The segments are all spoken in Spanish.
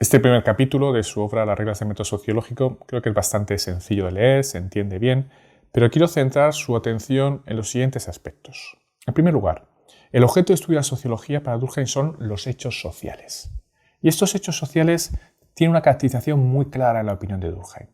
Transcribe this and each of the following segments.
Este primer capítulo de su obra Las reglas del método sociológico creo que es bastante sencillo de leer, se entiende bien, pero quiero centrar su atención en los siguientes aspectos. En primer lugar, el objeto de estudio de la sociología para Durkheim son los hechos sociales. Y estos hechos sociales tienen una caracterización muy clara en la opinión de Durkheim.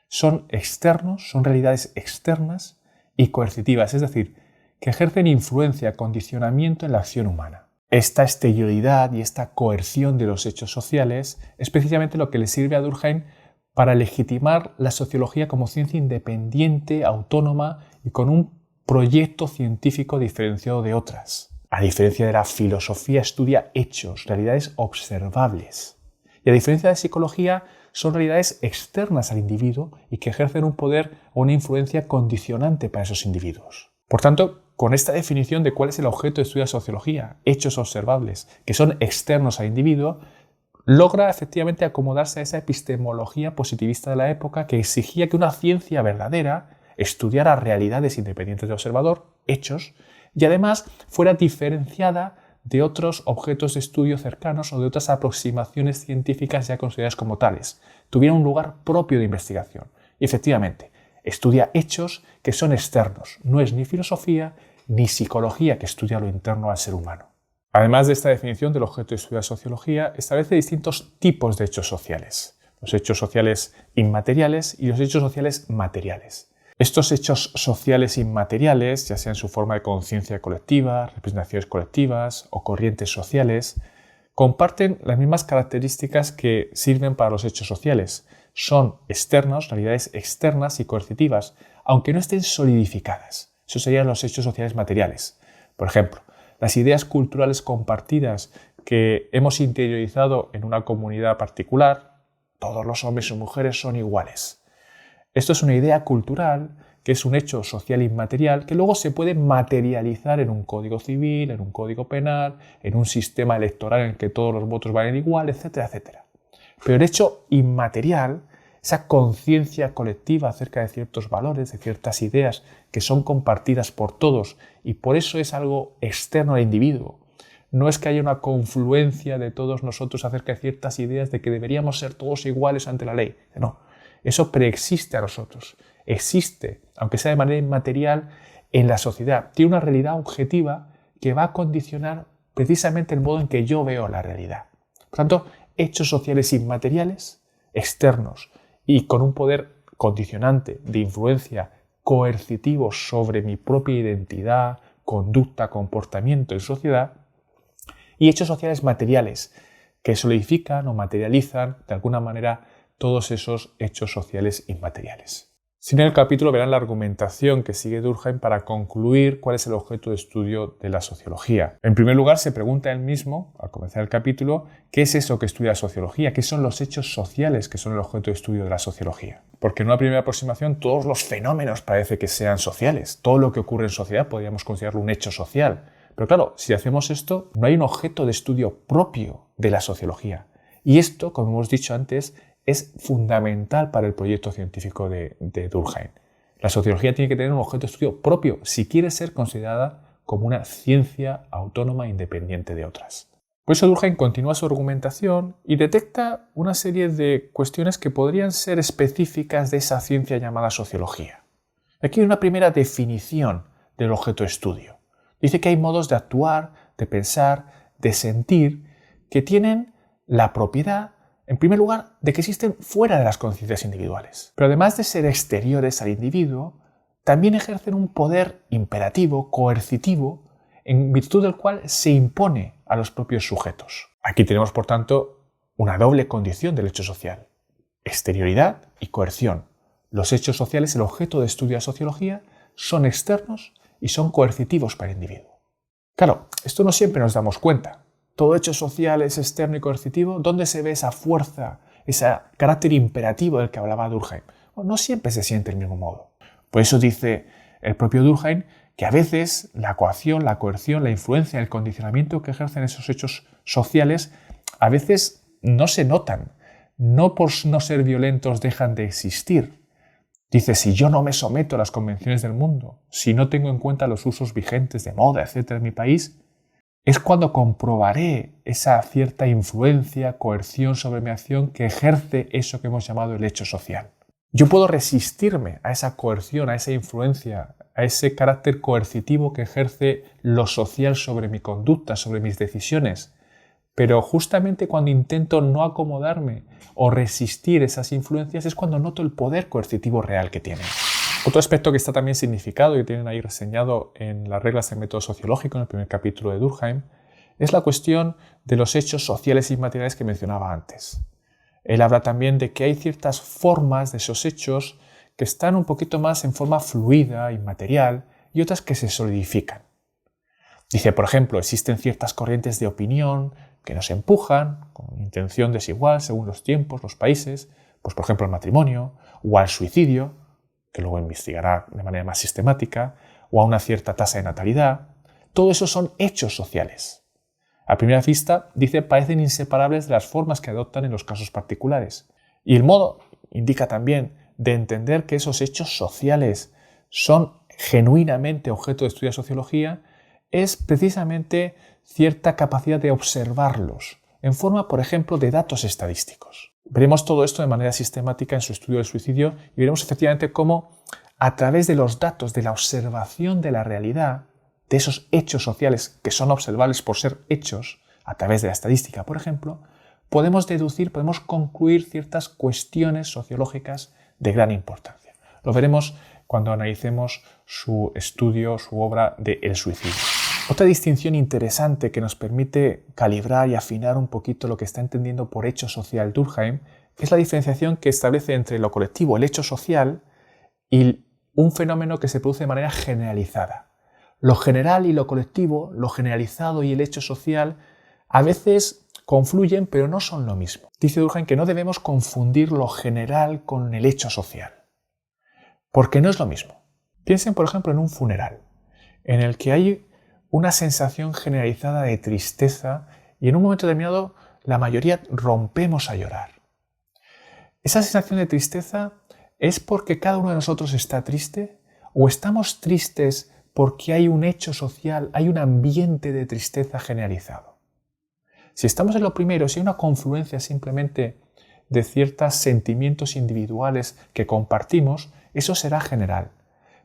Son externos, son realidades externas y coercitivas, es decir, que ejercen influencia, condicionamiento en la acción humana. Esta exterioridad y esta coerción de los hechos sociales es precisamente lo que le sirve a Durkheim para legitimar la sociología como ciencia independiente, autónoma y con un proyecto científico diferenciado de otras. A diferencia de la filosofía, estudia hechos, realidades observables. Y a diferencia de la psicología, son realidades externas al individuo y que ejercen un poder o una influencia condicionante para esos individuos. Por tanto, con esta definición de cuál es el objeto de estudio de la sociología, hechos observables, que son externos al individuo, logra efectivamente acomodarse a esa epistemología positivista de la época que exigía que una ciencia verdadera estudiara realidades independientes del observador, hechos, y además fuera diferenciada de otros objetos de estudio cercanos o de otras aproximaciones científicas ya consideradas como tales, tuviera un lugar propio de investigación. Y efectivamente, estudia hechos que son externos. No es ni filosofía ni psicología que estudia lo interno al ser humano. Además de esta definición del objeto de estudio de la sociología, establece distintos tipos de hechos sociales. Los hechos sociales inmateriales y los hechos sociales materiales. Estos hechos sociales inmateriales, ya sea en su forma de conciencia colectiva, representaciones colectivas o corrientes sociales, comparten las mismas características que sirven para los hechos sociales. Son externos, realidades externas y coercitivas, aunque no estén solidificadas. Esos serían los hechos sociales materiales. Por ejemplo, las ideas culturales compartidas que hemos interiorizado en una comunidad particular, todos los hombres y mujeres son iguales. Esto es una idea cultural que es un hecho social inmaterial que luego se puede materializar en un código civil, en un código penal, en un sistema electoral en el que todos los votos valen igual, etcétera, etcétera. Pero el hecho inmaterial, esa conciencia colectiva acerca de ciertos valores, de ciertas ideas que son compartidas por todos y por eso es algo externo al individuo. No es que haya una confluencia de todos nosotros acerca de ciertas ideas de que deberíamos ser todos iguales ante la ley. No, eso preexiste a nosotros. Existe, aunque sea de manera inmaterial, en la sociedad. Tiene una realidad objetiva que va a condicionar precisamente el modo en que yo veo la realidad. Por tanto, hechos sociales inmateriales, externos y con un poder condicionante de influencia coercitivo sobre mi propia identidad, conducta, comportamiento en sociedad, y hechos sociales materiales que solidifican o materializan de alguna manera todos esos hechos sociales inmateriales. Si en el capítulo verán la argumentación que sigue Durkheim para concluir cuál es el objeto de estudio de la sociología. En primer lugar, se pregunta él mismo, al comenzar el capítulo, ¿qué es eso que estudia la sociología? ¿Qué son los hechos sociales que son el objeto de estudio de la sociología? Porque en una primera aproximación todos los fenómenos parece que sean sociales. Todo lo que ocurre en sociedad podríamos considerarlo un hecho social. Pero claro, si hacemos esto, no hay un objeto de estudio propio de la sociología. Y esto, como hemos dicho antes, es fundamental para el proyecto científico de Durkheim. La sociología tiene que tener un objeto de estudio propio si quiere ser considerada como una ciencia autónoma e independiente de otras. Por eso Durkheim continúa su argumentación y detecta una serie de cuestiones que podrían ser específicas de esa ciencia llamada sociología. Aquí hay una primera definición del objeto de estudio. Dice que hay modos de actuar, de pensar, de sentir, que tienen la propiedad, en primer lugar, de que existen fuera de las conciencias individuales. Pero además de ser exteriores al individuo, también ejercen un poder imperativo, coercitivo, en virtud del cual se impone a los propios sujetos. Aquí tenemos, por tanto, una doble condición del hecho social: exterioridad y coerción. Los hechos sociales, el objeto de estudio de la sociología, son externos y son coercitivos para el individuo. Claro, esto no siempre nos damos cuenta. Todo hecho social es externo y coercitivo. ¿Dónde se ve esa fuerza, ese carácter imperativo del que hablaba Durkheim? Bueno, no siempre se siente del mismo modo. Por eso dice el propio Durkheim que a veces la coacción, la coerción, la influencia, el condicionamiento que ejercen esos hechos sociales a veces no se notan. No por no ser violentos dejan de existir. Dice, si yo no me someto a las convenciones del mundo, si no tengo en cuenta los usos vigentes de moda, etcétera, en mi país, es cuando comprobaré esa cierta influencia, coerción sobre mi acción que ejerce eso que hemos llamado el hecho social. Yo puedo resistirme a esa coerción, a esa influencia, a ese carácter coercitivo que ejerce lo social sobre mi conducta, sobre mis decisiones. Pero justamente cuando intento no acomodarme o resistir esas influencias es cuando noto el poder coercitivo real que tienen. Otro aspecto que está también significado y tienen ahí reseñado en las reglas del método sociológico, en el primer capítulo de Durkheim, es la cuestión de los hechos sociales y materiales que mencionaba antes. Él habla también de que hay ciertas formas de esos hechos que están un poquito más en forma fluida, inmaterial, y otras que se solidifican. Dice, por ejemplo, existen ciertas corrientes de opinión que nos empujan, con intención desigual según los tiempos, los países, pues por ejemplo al matrimonio, o al suicidio, que luego investigará de manera más sistemática, o a una cierta tasa de natalidad. Todo eso son hechos sociales. A primera vista, dice, parecen inseparables de las formas que adoptan en los casos particulares. Y el modo indica también de entender que esos hechos sociales son genuinamente objeto de estudio de sociología es precisamente cierta capacidad de observarlos en forma, por ejemplo, de datos estadísticos. Veremos todo esto de manera sistemática en su estudio del suicidio y veremos efectivamente cómo a través de los datos, de la observación de la realidad, de esos hechos sociales que son observables por ser hechos, a través de la estadística, por ejemplo, podemos deducir, podemos concluir ciertas cuestiones sociológicas de gran importancia. Lo veremos cuando analicemos su estudio, su obra de El suicidio. Otra distinción interesante que nos permite calibrar y afinar un poquito lo que está entendiendo por hecho social Durkheim es la diferenciación que establece entre lo colectivo, el hecho social, y un fenómeno que se produce de manera generalizada. Lo general y lo colectivo, lo generalizado y el hecho social, a veces confluyen pero no son lo mismo. Dice Durkheim que no debemos confundir lo general con el hecho social, porque no es lo mismo. Piensen, por ejemplo, en un funeral, en el que hay una sensación generalizada de tristeza y en un momento determinado la mayoría rompemos a llorar. Esa sensación de tristeza es porque cada uno de nosotros está triste o estamos tristes porque hay un hecho social, hay un ambiente de tristeza generalizado. Si estamos en lo primero, si hay una confluencia simplemente de ciertos sentimientos individuales que compartimos, eso será general.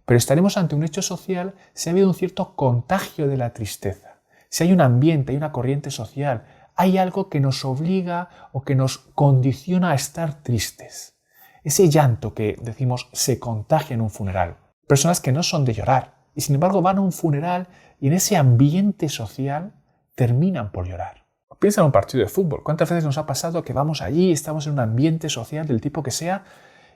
Pero estaremos ante un hecho social si ha habido un cierto contagio de la tristeza. Si hay un ambiente, hay una corriente social, hay algo que nos obliga o que nos condiciona a estar tristes. Ese llanto que decimos se contagia en un funeral. Personas que no son de llorar y sin embargo van a un funeral y en ese ambiente social terminan por llorar. Piensa en un partido de fútbol. ¿Cuántas veces nos ha pasado que vamos allí, estamos en un ambiente social del tipo que sea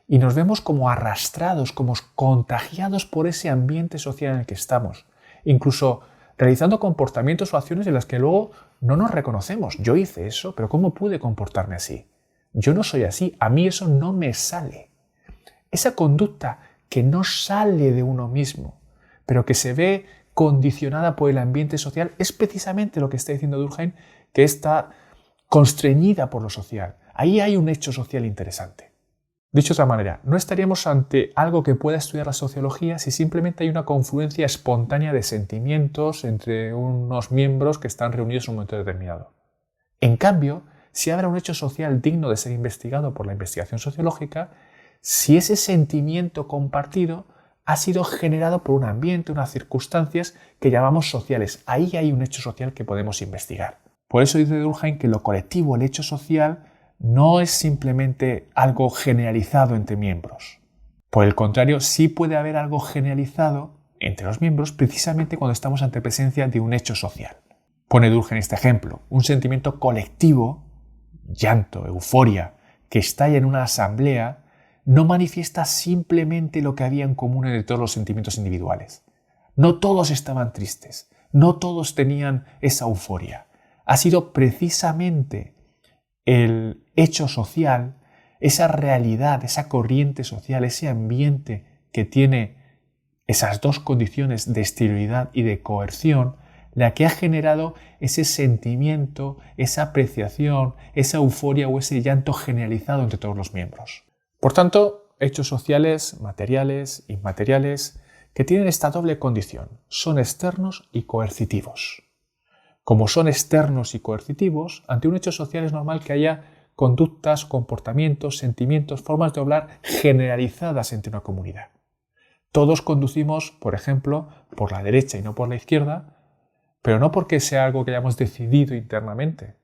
y nos vemos como arrastrados, como contagiados por ese ambiente social en el que estamos? Incluso realizando comportamientos o acciones en las que luego no nos reconocemos. Yo hice eso, pero ¿cómo pude comportarme así? Yo no soy así, a mí eso no me sale. Esa conducta que no sale de uno mismo, pero que se ve condicionada por el ambiente social, es precisamente lo que está diciendo Durkheim, que está constreñida por lo social. Ahí hay un hecho social interesante. Dicho de otra manera, no estaríamos ante algo que pueda estudiar la sociología si simplemente hay una confluencia espontánea de sentimientos entre unos miembros que están reunidos en un momento determinado. En cambio, si habrá un hecho social digno de ser investigado por la investigación sociológica, si ese sentimiento compartido ha sido generado por un ambiente, unas circunstancias que llamamos sociales. Ahí hay un hecho social que podemos investigar. Por eso dice Durkheim que lo colectivo, el hecho social, no es simplemente algo generalizado entre miembros. Por el contrario, sí puede haber algo generalizado entre los miembros precisamente cuando estamos ante presencia de un hecho social. Pone Durkheim este ejemplo, un sentimiento colectivo, llanto, euforia, que estalla en una asamblea, no manifiesta simplemente lo que había en común entre todos los sentimientos individuales. No todos estaban tristes, no todos tenían esa euforia. Ha sido precisamente el hecho social, esa realidad, esa corriente social, ese ambiente que tiene esas dos condiciones de exterioridad y de coerción, la que ha generado ese sentimiento, esa apreciación, esa euforia o ese llanto generalizado entre todos los miembros. Por tanto, hechos sociales, materiales, inmateriales, que tienen esta doble condición, son externos y coercitivos. Como son externos y coercitivos, ante un hecho social es normal que haya conductas, comportamientos, sentimientos, formas de obrar generalizadas entre una comunidad. Todos conducimos, por ejemplo, por la derecha y no por la izquierda, pero no porque sea algo que hayamos decidido internamente.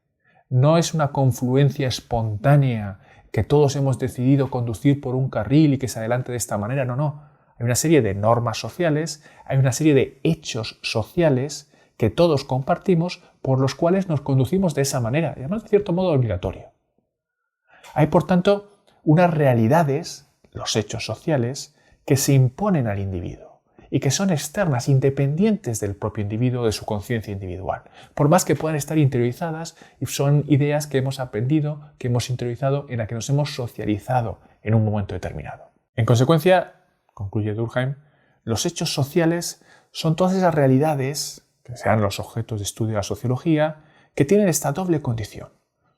No es una confluencia espontánea que todos hemos decidido conducir por un carril y que se adelante de esta manera. No. Hay una serie de normas sociales, hay una serie de hechos sociales que todos compartimos por los cuales nos conducimos de esa manera, y además de cierto modo obligatorio. Hay, por tanto, unas realidades, los hechos sociales, que se imponen al individuo y que son externas, independientes del propio individuo, de su conciencia individual. Por más que puedan estar interiorizadas, son ideas que hemos aprendido, que hemos interiorizado, en las que nos hemos socializado en un momento determinado. En consecuencia, concluye Durkheim, los hechos sociales son todas esas realidades, que sean los objetos de estudio de la sociología, que tienen esta doble condición.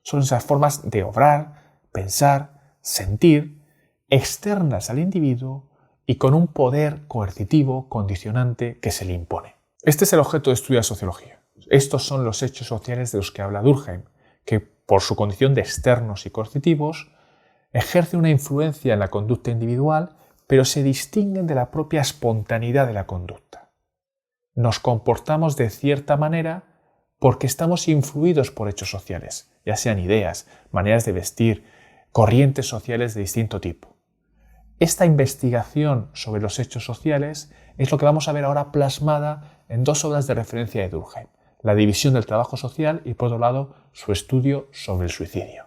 Son esas formas de obrar, pensar, sentir, externas al individuo y con un poder coercitivo, condicionante, que se le impone. Este es el objeto de estudio de la sociología. Estos son los hechos sociales de los que habla Durkheim, que por su condición de externos y coercitivos ejercen una influencia en la conducta individual, pero se distinguen de la propia espontaneidad de la conducta. Nos comportamos de cierta manera porque estamos influidos por hechos sociales, ya sean ideas, maneras de vestir, corrientes sociales de distinto tipo. Esta investigación sobre los hechos sociales es lo que vamos a ver ahora plasmada en dos obras de referencia de Durkheim: La división del trabajo social y, por otro lado, su estudio sobre el suicidio.